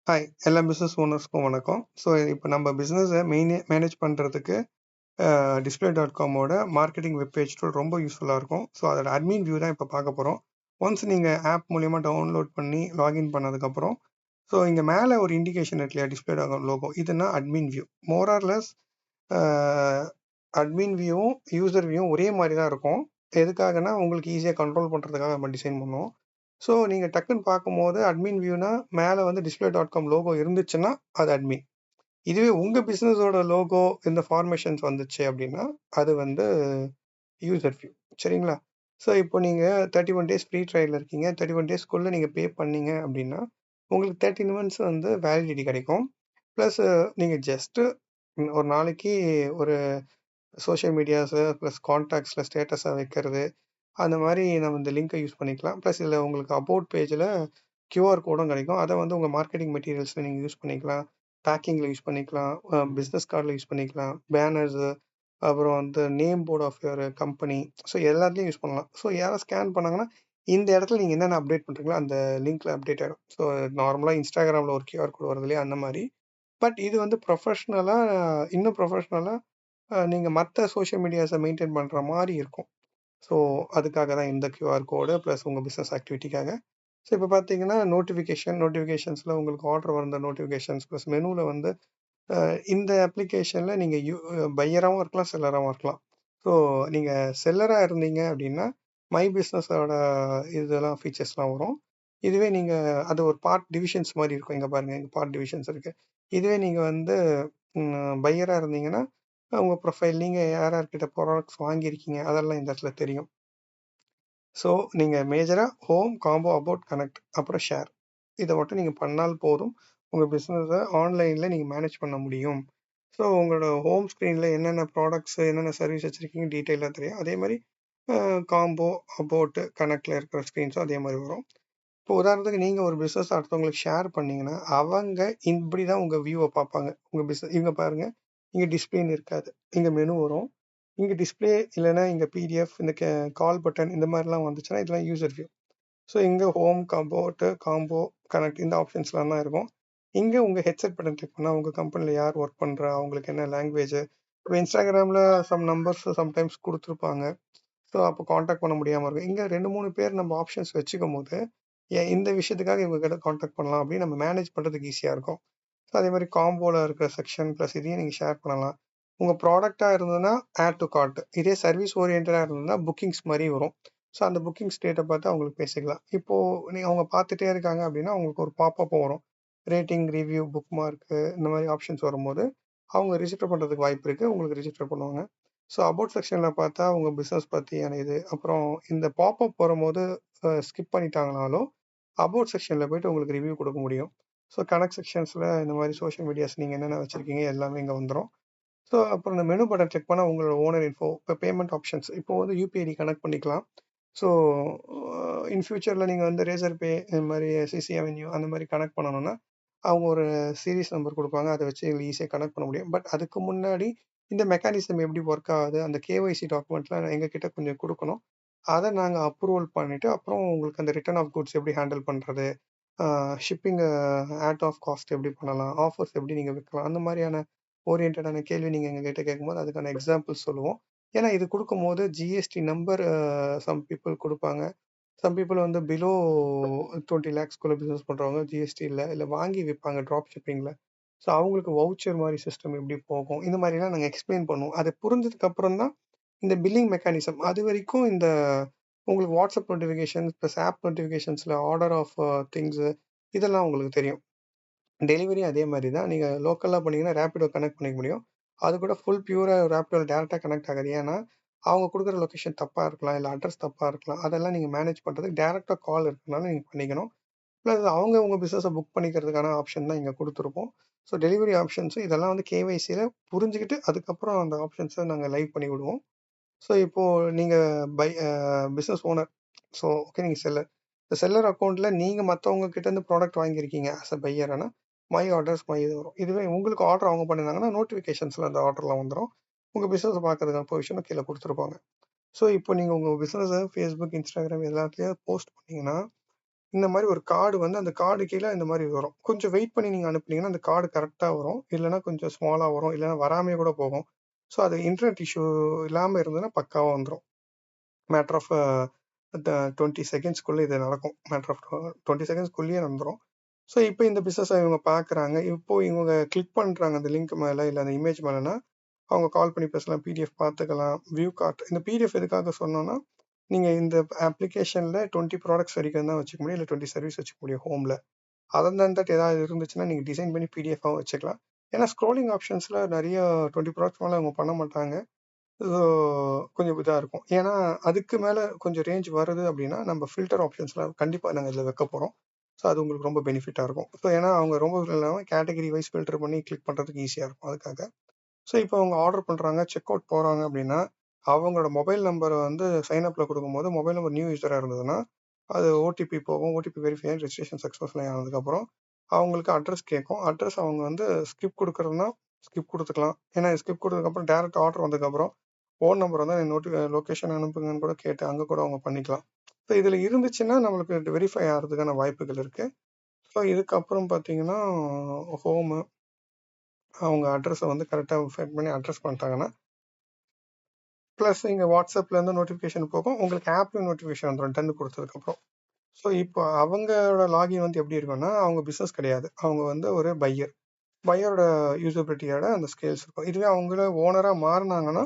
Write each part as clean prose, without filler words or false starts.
Hi! எல்லா business ஓனர்ஸ்க்கும் வணக்கம். So, இப்போ நம்ம பிசினஸை மேனேஜ் பண்ணுறதுக்கு Display.comஓட மார்க்கெட்டிங் வெப் பேஜ் டூல் ரொம்ப யூஸ்ஃபுல்லாக இருக்கும். ஸோ, அதோட அட்மின் வியூ தான் இப்போ பார்க்க போகிறோம். ஒன்ஸ் நீங்கள் ஆப் மூலியமாக டவுன்லோட் பண்ணி லாகின் பண்ணதுக்கப்புறம், ஸோ இங்கே மேலே ஒரு இண்டிகேஷன் இருக்கு இல்லையா, Display.com லோகோ, இதுனா admin view. More or less admin வியூவும் யூசர் வியூவும் ஒரே மாதிரி தான் இருக்கும். எதுக்காகனா உங்களுக்கு ஈஸியாக கண்ட்ரோல் பண்ணுறதுக்காக நம்ம டிசைன் பண்ணுவோம். ஸோ நீங்கள் டக்குன்னு பார்க்கும்போது அட்மின் வியூனா மேலே வந்து Display.com லோகோ இருந்துச்சுன்னா அது அட்மின். இதுவே உங்கள் பிஸ்னஸோட லோகோ இந்த ஃபார்மேஷன்ஸ் வந்துச்சு அப்படின்னா அது வந்து யூசர் வியூ. சரிங்களா? ஸோ இப்போ நீங்கள் 31 டேஸ் ஃப்ரீ ட்ரையலில் இருக்கீங்க. 31 டேஸ்க்குள்ளே நீங்கள் பே பண்ணீங்க அப்படின்னா உங்களுக்கு 13 மந்த்ஸ் வந்து வேலிடிட்டி கிடைக்கும். ப்ளஸ் நீங்கள் ஜஸ்ட்டு ஒரு நாளைக்கு ஒரு சோஷியல் மீடியாஸு ப்ளஸ் கான்டாக்ட்ஸில் ஸ்டேட்டஸாக வைக்கிறது, அந்த மாதிரி நம்ம இந்த லிங்கை யூஸ் பண்ணிக்கலாம். ப்ளஸ் இதில் உங்களுக்கு அபவுட் பேஜில் கியூஆர் கோடும் கிடைக்கும். அதை வந்து உங்கள் மார்க்கெட்டிங் மெட்டீரியல்ஸில் நீங்கள் யூஸ் பண்ணிக்கலாம், பேக்கிங்கில் யூஸ் பண்ணிக்கலாம், பிஸ்னஸ் கார்டில் யூஸ் பண்ணிக்கலாம், பேனர்ஸு, அப்புறம் வந்து name board of your company, so எல்லாத்துலேயும் யூஸ் பண்ணலாம். ஸோ யாரும் ஸ்கேன் பண்ணாங்கன்னா இந்த இடத்துல நீங்கள் என்னென்ன அப்டேட் பண்ணுறீங்களோ அந்த லிங்க்கில் அப்டேட் ஆகிடும். ஸோ நார்மலாக இன்ஸ்டாகிராமில் ஒரு கியூஆர் கோடு வருது இல்லையா, அந்த மாதிரி. பட் இது வந்து இன்னும் ப்ரொஃபஷ்னலாக நீங்கள் மற்ற சோஷியல் மீடியாஸை மெயின்டைன் பண்ணுற மாதிரி இருக்கும். ஸோ அதுக்காக தான் இந்த கியூஆர் கோடு ப்ளஸ் உங்கள் பிஸ்னஸ் ஆக்டிவிட்டிக்காக. ஸோ இப்போ பார்த்தீங்கன்னா நோட்டிஃபிகேஷன்ஸில் உங்களுக்கு ஆர்டர் வந்த நோட்டிஃபிகேஷன்ஸ் ப்ளஸ் மெனுவில் வந்து இந்த அப்ளிகேஷனில் நீங்கள் பையராகவும் இருக்கலாம், செல்லராகவும் இருக்கலாம். ஸோ நீங்கள் செல்லராக இருந்தீங்க அப்படின்னா மை பிஸ்னஸோட இதெல்லாம் ஃபீச்சர்ஸ்லாம் வரும். இதுவே நீங்கள் அது ஒரு பார்ட் டிவிஷன்ஸ் மாதிரி இருக்கும். இங்கே பாருங்கள், இங்கே பார்ட் டிவிஷன்ஸ் இருக்குது. இதுவே நீங்கள் வந்து பையராக இருந்தீங்கன்னா உங்கள் ப்ரொஃபைல், நீங்கள் யார் யார்கிட்ட ப்ராடக்ட்ஸ் வாங்கியிருக்கீங்க அதெல்லாம் இந்த இடத்துல தெரியும். ஸோ நீங்கள் மேஜராக ஹோம், காம்போ, அபவுட், கனெக்ட், அப்புறம் ஷேர், இதை மட்டும் நீங்கள் பண்ணால் போதும். உங்கள் பிஸ்னஸை ஆன்லைனில் நீங்கள் மேனேஜ் பண்ண முடியும். ஸோ உங்களோட ஹோம் ஸ்க்ரீனில் என்னென்ன ப்ராடக்ட்ஸு, என்னென்ன சர்வீஸ் வச்சுருக்கீங்க டீட்டெயிலாக தெரியும். அதே மாதிரி காம்போ, அபவுட்டு, கனெக்டில் இருக்கிற ஸ்க்ரீன்ஸும் அதே மாதிரி வரும். இப்போ உதாரணத்துக்கு நீங்கள் ஒரு பிஸ்னஸ் அடுத்தவங்களுக்கு ஷேர் பண்ணிங்கன்னா அவங்க இப்படி தான் உங்கள் வியூவை பார்ப்பாங்க. உங்கள் பிஸ்னஸ் இங்கே பாருங்கள், இங்கே டிஸ்பிளேன்னு இருக்காது, இங்கே மெனு வரும். இங்கே டிஸ்பிளே இல்லைன்னா இங்கே பிடிஎஃப், இந்த கால் பட்டன் இந்த மாதிரிலாம் வந்துச்சுன்னா இதெல்லாம் யூசர் வியூ. ஸோ இங்கே ஹோம், கம்போட்டு, காம்போ, கனெக்ட் இந்த ஆப்ஷன்ஸ்லாம் தான் இருக்கும். இங்கே உங்கள் ஹெட்செட் பட்டன் கிளிக் பண்ணால் உங்கள் கம்பெனியில் யார் ஒர்க் பண்ணுறா, அவங்களுக்கு என்ன லாங்குவேஜ். இப்போ இன்ஸ்டாகிராமில் சம் நம்பர்ஸ் சம்டைம்ஸ் கொடுத்துருப்பாங்க. ஸோ அப்போ காண்டாக்ட் பண்ண முடியாமல் இருக்கும். இங்கே 2-3 பேர் நம்ம ஆப்ஷன்ஸ் வச்சுக்கும் போது இந்த விஷயத்துக்காக இவங்க கிட்ட காண்டாக்ட் பண்ணலாம் அப்படின்னு நம்ம மேனேஜ் பண்ணுறதுக்கு ஈஸியாக இருக்கும். ஸோ அதே மாதிரி காம்போவில் இருக்கிற செக்ஷன் ப்ளஸ் இதையும் நீங்கள் ஷேர் பண்ணலாம். உங்கள் ப்ராடக்டாக இருந்ததுன்னா ஆட் டு கார்ட், இதே சர்வீஸ் ஓரியன்டாக இருந்ததுன்னா புக்கிங்ஸ் மாதிரி வரும். ஸோ அந்த புக்கிங் ஸ்டேட்டை பார்த்து அவங்களுக்கு பேசிக்கலாம். இப்போது நீங்கள் அவங்க பார்த்துட்டே இருக்காங்க அப்படின்னா அவங்களுக்கு ஒரு பாப்பப் வரும். ரேட்டிங், ரிவ்யூ, புக் மார்க்கு இந்த மாதிரி ஆப்ஷன்ஸ் வரும்போது அவங்க ரிஜிஸ்டர் பண்ணுறதுக்கு வாய்ப்பு இருக்குது. உங்களுக்கு ரிஜிஸ்டர் பண்ணுவாங்க. ஸோ அபவுட் செக்ஷனில் பார்த்தா உங்கள் பிஸ்னஸ் பற்றியான இது, அப்புறம் இந்த பாப்பப் வரும்போது ஸ்கிப் பண்ணிட்டாங்கனாலும் அபவுட் செக்ஷனில் போய்ட்டு உங்களுக்கு ரிவ்யூ கொடுக்க முடியும். ஸோ கனெக்ட் செக்ஷன்ஸில் இந்த மாதிரி சோஷியல் மீடியாஸ் நீங்கள் என்னென்ன வச்சுருக்கீங்க எல்லாமே இங்கே வந்துடும். ஸோ அப்புறம் இந்த மெனு பட்டன் செக் பண்ணால் உங்களோட ஓனர் இன்ஃபோ, இப்போ பேமெண்ட் ஆப்ஷன்ஸ், இப்போ வந்து யூபிஐடி கனெக்ட் பண்ணிக்கலாம். ஸோ இன் ஃபியூச்சரில் நீங்கள் வந்து ரேசர் பே இந்த மாதிரி சிசி அவென்யூ அந்த மாதிரி கனெக்ட் பண்ணணும்னா அவங்க ஒரு சீரிஸ் நம்பர் கொடுப்பாங்க, அதை வச்சு எங்களுக்கு ஈஸியாக கனெக்ட் பண்ண முடியும். பட் அதுக்கு முன்னாடி இந்த மெக்கானிசம் எப்படி ஒர்க் ஆகுது, அந்த கேஒய்சி டாக்குமெண்ட்லாம் எங்ககிட்ட கொஞ்சம் கொடுக்கணும். அதை நாங்கள் அப்ரூவல் பண்ணிவிட்டு அப்புறம் உங்களுக்கு அந்த ரிட்டர்ன் ஆஃப் குட்ஸ் எப்படி ஹேண்டில் பண்ணுறது, ஷிப்பிங் ஆட் ஆஃப் காஸ்ட் எப்படி பண்ணலாம், ஆஃபர்ஸ் எப்படி நீங்கள் விற்கலாம், அந்த மாதிரியான ஓரியன்டான கேள்வி நீங்கள் எங்ககிட்ட கேட்கும்போது அதுக்கான எக்ஸாம்பிள்ஸ் சொல்லுவோம். ஏன்னா இது கொடுக்கும்போது ஜிஎஸ்டி நம்பர் சம் பீப்புள் கொடுப்பாங்க. சம் பீப்புள் வந்து பிலோ 20 lakhsக்குள்ளே பிஸ்னஸ் பண்ணுறவங்க ஜிஎஸ்டி இல்லை வாங்கி விற்பாங்க ட்ராப் ஷிப்பிங்கில். ஸோ அவங்களுக்கு வவுச்சர் மாதிரி சிஸ்டம் எப்படி போகும், இந்த மாதிரிலாம் நாங்கள் எக்ஸ்பிளைன் பண்ணுவோம். அதை புரிஞ்சதுக்கு அப்புறம் தான் இந்த பில்லிங் மெக்கானிசம். அது வரைக்கும் இந்த உங்களுக்கு வாட்ஸ்அப் நோட்டிஃபிகேஷன்ஸ் ப்ளஸ் ஆப் நோட்டிஃபிகேஷன்ஸில் ஆர்டர் ஆஃப் திங்ஸு இதெல்லாம் உங்களுக்கு தெரியும். டெலிவரி அதே மாதிரி தான். நீங்கள் லோக்கலாக பண்ணிங்கன்னா ரேப்பிடோ கனெக்ட் பண்ணிக்க முடியும். அது கூட ஃபுல் பியூராக ரேப்பிடோவில் டேரெக்டாக கனெக்ட் ஆகாது. ஏன்னா அவங்க கொடுக்குற லொக்கேஷன் தப்பாக இருக்கலாம், இல்லை அட்ரஸ் தப்பாக இருக்கலாம். அதெல்லாம் நீங்கள் மேனேஜ் பண்ணுறதுக்கு டேரெக்டாக கால் இருக்கிறனால நீங்கள் பண்ணிக்கணும். ப்ளஸ் அவங்க உங்கள் பிஸ்னஸை புக் பண்ணிக்கிறதுக்கான ஆப்ஷன் தான் இங்கே கொடுத்துருப்போம். ஸோ டெலிவரி ஆப்ஷன்ஸு இதெல்லாம் வந்து கேஒய்சியில் புரிஞ்சுக்கிட்டு அதுக்கப்புறம் அந்த ஆப்ஷன்ஸை நாங்கள் லைவ் பண்ணி விடுவோம். ஸோ இப்போது நீங்கள் பிஸ்னஸ் ஓனர், ஸோ ஓகே நீங்கள் செல்லர். இந்த செல்லர் அக்கௌண்ட்டில் நீங்கள் மற்றவங்க கிட்டேருந்து ப்ராடக்ட் வாங்கியிருக்கீங்க ஆஸ் அ பையர்னா மை ஆர்டர்ஸ் மை இது வரும். இதுவே உங்களுக்கு ஆர்டர் அவங்க பண்ணியிருந்தாங்கன்னா நோட்டிஃபிகேஷன்ஸில் அந்த ஆர்டர்லாம் வந்துடும். உங்கள் பிஸ்னஸை பார்க்கறதுக்கான பொசிஷனும் கீழே கொடுத்துருப்பாங்க. ஸோ இப்போ நீங்கள் உங்கள் பிஸ்னஸை ஃபேஸ்புக், இன்ஸ்டாகிராம் எல்லாத்துலேயும் போஸ்ட் பண்ணிங்கன்னா இந்த மாதிரி ஒரு கார்டு வந்து அந்த கார்டு கீழே இந்த மாதிரி வரும். கொஞ்சம் வெயிட் பண்ணி நீங்கள் அனுப்புனீங்கன்னா அந்த கார்டு கரெக்டாக வரும், இல்லைன்னா கொஞ்சம் ஸ்மாலாக வரும், இல்லைன்னா வராமே கூட போகும். ஸோ அது இன்டர்நெட் இஷ்யூ இல்லாமல் இருந்ததுன்னா பக்காவாக வந்துடும். மேட்டர் ஆஃப் 20 செகண்ட்ஸ்க்குள்ளே இது நடக்கும். மேட்டர் ஆஃப் 20 செகண்ட்ஸ்க்குள்ளேயே வந்துடும். ஸோ இப்போ இந்த பிஸ்னஸை இவங்க பார்க்குறாங்க. இப்போ இவங்க கிளிக் பண்ணுறாங்க அந்த லிங்க் மேலே இல்லை அந்த இமேஜ் மேலேனா அவங்க கால் பண்ணி பேசலாம், பிடிஎஃப் பார்த்துக்கலாம், வியூ கார்ட். இந்த பிடிஎஃப் எதுக்காக சொன்னோன்னா, நீங்கள் இந்த அப்ளிகேஷனில் 20 ப்ராடக்ட்ஸ் வரைக்கும் தான் வச்சுக்க முடியும், இல்லை 20 சர்வீஸ் வச்சுக்க முடியும் ஹோமில். அதர் தேன் தட் ஏதாவது இருந்துச்சுன்னா நீங்கள் டிசைன் பண்ணி பிடிஎஃபாகவும் வச்சுக்கலாம். ஏன்னா ஸ்க்ரோலிங் ஆப்ஷன்ஸில் நிறைய 20 ப்ராடக்ட்ஸ் மேலே அவங்க பண்ண மாட்டாங்க. ஸோ கொஞ்சம் இதாக இருக்கும். ஏன்னா அதுக்கு மேலே கொஞ்சம் ரேஞ்ச் வருது அப்படின்னா நம்ம ஃபில்டர் ஆப்ஷன்ஸ்லாம் கண்டிப்பாக நாங்கள் இதில் வைக்க போகிறோம். ஸோ அது உங்களுக்கு ரொம்ப பெனிஃபிட்டாக இருக்கும். ஸோ ஏன்னா அவங்க ரொம்ப இல்லாமல் கேட்டகரி வைஸ் ஃபில்டர் பண்ணி கிளிக் பண்ணுறதுக்கு ஈஸியாக இருக்கும் அதுக்காக. ஸோ இப்போ அவங்க ஆர்டர் பண்ணுறாங்க, செக் அவுட் போகிறாங்க அப்படின்னா அவங்களோட மொபைல் நம்பரை வந்து சைன்அப்பில் கொடுக்கும்போது மொபைல் நம்பர் நியூ யூஸராக இருந்ததுன்னா அது ஓடிபி போகும். ஓடிபி வெரிஃபை ரெஜிஸ்ட்ரேஷன் சக்ஸஸ்ஃபுல்லாக ஆனதுக்கப்புறம் அவங்களுக்கு அட்ரஸ் கேட்கும். அட்ரஸ் அவங்க வந்து ஸ்கிப் கொடுக்குறதுனா ஸ்கிப் கொடுத்துக்கலாம். ஏன்னா ஸ்கிப் கொடுத்ததுக்கப்புறம் டேரக்ட் ஆர்டர் வந்ததுக்கப்புறம் ஃபோன் நம்பர் வந்து லொக்கேஷன் அனுப்புங்கன்னு கூட கேட்டு அங்கே கூட அவங்க பண்ணிக்கலாம். ஸோ இதில் இருந்துச்சுன்னா நம்மளுக்கு வெரிஃபை ஆகிறதுக்கான வாய்ப்புகள் இருக்குது. ஸோ இதுக்கப்புறம் பார்த்தீங்கன்னா ஹோமு அவங்க அட்ரஸை வந்து கரெக்டாக செட் பண்ணி அட்ரஸ் பண்ணிட்டாங்கன்னா ப்ளஸ் இங்கே வாட்ஸ்அப்லேருந்து நோட்டிஃபிகேஷன் போகும். உங்களுக்கு ஆப்லேயும் நோட்டிஃபிகேஷன் வந்துடும் 10 கொடுத்ததுக்கப்புறம். ஸோ இப்போ அவங்களோட லாகின் வந்து எப்படி இருக்குன்னா அவங்க பிஸ்னஸ் கிடையாது, அவங்க வந்து ஒரு பையரோட யூசபிலிட்டியோட அந்த ஸ்கேல்ஸ் இருக்கும். இதுவே அவங்கள ஓனராக மாறினாங்கன்னா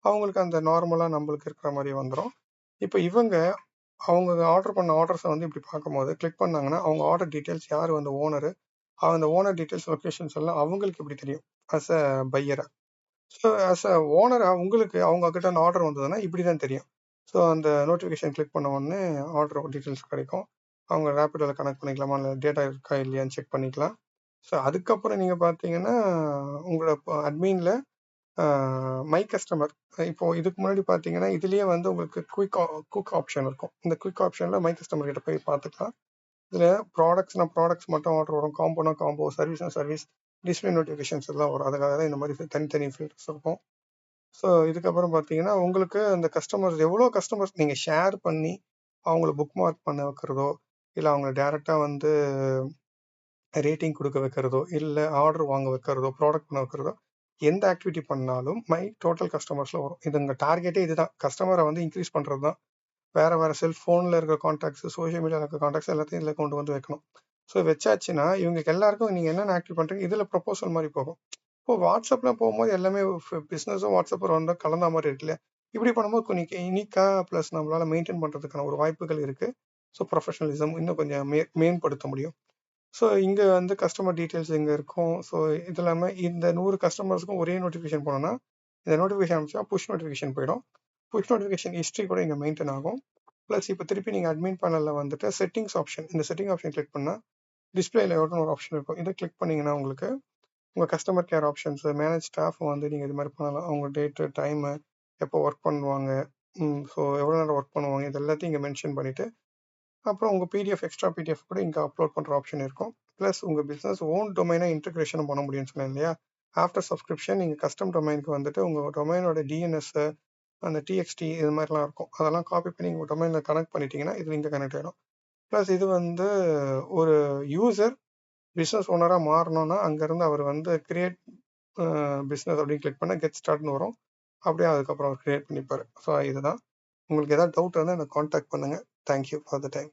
அவங்களுக்கு அந்த நார்மலாக நம்மளுக்கு இருக்கிற மாதிரி வந்துடும். இப்போ அவங்க ஆர்டர் பண்ண ஆர்டர்ஸை வந்து இப்படி பார்க்கும்போது கிளிக் பண்ணாங்கன்னா அவங்க ஆர்டர் டீட்டெயில்ஸ், யார் வந்து ஓனரு, அந்த ஓனர் டீட்டெயில்ஸ், லொக்கேஷன்ஸ் எல்லாம் அவங்களுக்கு எப்படி தெரியும் அஸ் அ பையரை. ஸோ ஆஸ் அ ஓனராக உங்களுக்கு அவங்க கிட்ட அந்த ஆர்டர் வந்ததுன்னா இப்படி தான் தெரியும். ஸோ அந்த நோட்டிஃபிகேஷன் கிளிக் பண்ண உடனே ஆர்டர் டீட்டெயில்ஸ் கிடைக்கும். அவங்க ரேப்பிடோவில் கனெக்ட் பண்ணிக்கலாமா, இல்லை டேட்டா இருக்கா இல்லையான்னு செக் பண்ணிக்கலாம். ஸோ அதுக்கப்புறம் நீங்கள் பார்த்தீங்கன்னா உங்களோட அட்மினில் மை கஸ்டமர், இப்போ இதுக்கு முன்னாடி பார்த்தீங்கன்னா இதுலேயே வந்து உங்களுக்கு குயிக் ஆப்ஷன் இருக்கும். இந்த குயிக் ஆப்ஷனில் மை கஸ்டமர் கிட்ட போய் பார்த்துக்கலாம். இதில் ப்ராடக்ட்ஸ் மட்டும் ஆர்டர் வரும், காம்போனா காம்போ, சர்வீஸ், டிஸ்பிளே நோட்டிஃபிகேஷன்ஸ் எல்லாம் வரும். அதுக்காக தான் இந்த மாதிரி தனித்தனி ஃபில்டர்ஸ் இருக்கும். ஸோ இதுக்கப்புறம் பார்த்தீங்கன்னா உங்களுக்கு அந்த எவ்வளோ கஸ்டமர்ஸ் நீங்கள் ஷேர் பண்ணி அவங்கள புக் மார்க் பண்ண வைக்கிறதோ, இல்லை அவங்கள டேரெக்டாக வந்து ரேட்டிங் கொடுக்க வைக்கிறதோ, இல்லை ஆர்டர் வாங்க வைக்கிறதோ, ப்ராடக்ட் பண்ண வைக்கிறதோ, எந்த ஆக்டிவிட்டி பண்ணாலும் மை டோட்டல் கஸ்டமர்ஸில் வரும். இது உங்கள் டார்கெட்டே இதுதான், கஸ்டமரை வந்து இன்க்ரீஸ் பண்ணுறது தான். வேறு செல்ஃபோனில் இருக்கிற கான்டாக்ட்ஸ், சோஷியல் மீடியாவில் இருக்கிற கான்டாக்ட்ஸ் எல்லாத்தையும் இதில் கொண்டு வந்து வைக்கணும். ஸோ வச்சாச்சுன்னா இவங்களுக்கு எல்லாருக்கும் நீங்கள் என்னென்ன ஆக்டிவ் பண்ணுறீங்க இதில் ப்ரொபோசல் மாதிரி போகும். இப்போ வாட்ஸ்அப்பில் போகும்போது எல்லாமே பிஸ்னஸும் வாட்ஸ்அப்பும் வந்து கலந்த மாதிரி இருக்குல்ல. இப்படி பண்ணும்போது கொஞ்சம் யூனிக்காக ப்ளஸ் நம்மளால் மெயின்டைன் பண்ணுறதுக்கான ஒரு வாய்ப்புகள் இருக்குது. ஸோ ப்ரொஃபஷனலிசம் இன்னும் கொஞ்சம் மேம்படுத்த முடியும். ஸோ இங்கே வந்து கஸ்டமர் டீட்டெயில்ஸ் இங்கே இருக்கும். ஸோ இது இல்லாமல் இந்த 100 கஸ்டமர்ஸ்க்கும் ஒரே நோட்டிஃபிகேஷன் போனோன்னா இந்த நோட்டிஃபிகேஷன் அனுப்பிச்சா புஷ் நோட்டிஃபிகேஷன் போயிடும். புஷ் நோட்டிஃபிகேஷன் ஹிஸ்ட்ரி கூட இங்கே மெயின்டைன் ஆகும். ப்ளஸ் இப்போ திருப்பி நீங்கள் அட்மின் பேனலில் வந்துட்டு செட்டிங்ஸ் ஆப்ஷன், இந்த செட்டிங் ஆப்ஷன் கிளிக் பண்ணால் டிஸ்பிளே லேஅவுட்னு ஒரு ஆப்ஷன் இருக்கும். இதை கிளிக் பண்ணிங்கன்னா உங்களுக்கு உங்கள் customer care options, manage staff வந்து நீங்கள் இது மாதிரி பண்ணலாம். அவங்க டேட்டு, டைமு, எப்போ ஒர்க் பண்ணுவாங்க, ஸோ எவ்வளோ நேரம் ஒர்க் பண்ணுவாங்க, இது எல்லாத்தையும் இங்கே மென்ஷன் பண்ணிவிட்டு அப்புறம் உங்கள் எக்ஸ்ட்ரா பிடிஎஃப் கூட இங்கே அப்லோட் பண்ணுற ஆப்ஷன் இருக்கும். ப்ளஸ் உங்கள் பிஸ்னஸ் ஓன் டொமைனை இன்டகிரேஷன் பண்ண முடியும்னு சொன்னேன் இல்லையா. ஆஃப்டர் சப்ஸ்கிரிப்ஷன் நீங்கள் கஸ்டம் டொமைனுக்கு வந்துட்டு உங்கள் டொமைனோட டிஎன்எஸ்ஸு, அந்த டிஎக்ஸ்டி இது மாதிரிலாம் இருக்கும், அதெல்லாம் காப்பி பண்ணி உங்கள் டொமைனில் கனெக்ட் பண்ணிட்டீங்கன்னா இது இங்கே கனெக்ட் ஆகிடும். ப்ளஸ் இது வந்து ஒரு யூசர் பிஸ்னஸ் ஓனராக மாறணும்னா அங்கேருந்து அவர் வந்து கிரியேட் பிஸ்னஸ் அப்படின்னு கிளிக் பண்ணால் கெட் ஸ்டார்ட்னு வரும். அப்படியே அதுக்கப்புறம் அவர் கிரியேட் பண்ணிப்பார். ஸோ இதுதான். உங்களுக்கு ஏதாவது டவுட் இருந்தால் எனக்கு காண்டாக்ட் பண்ணுங்கள். Thank you for the time.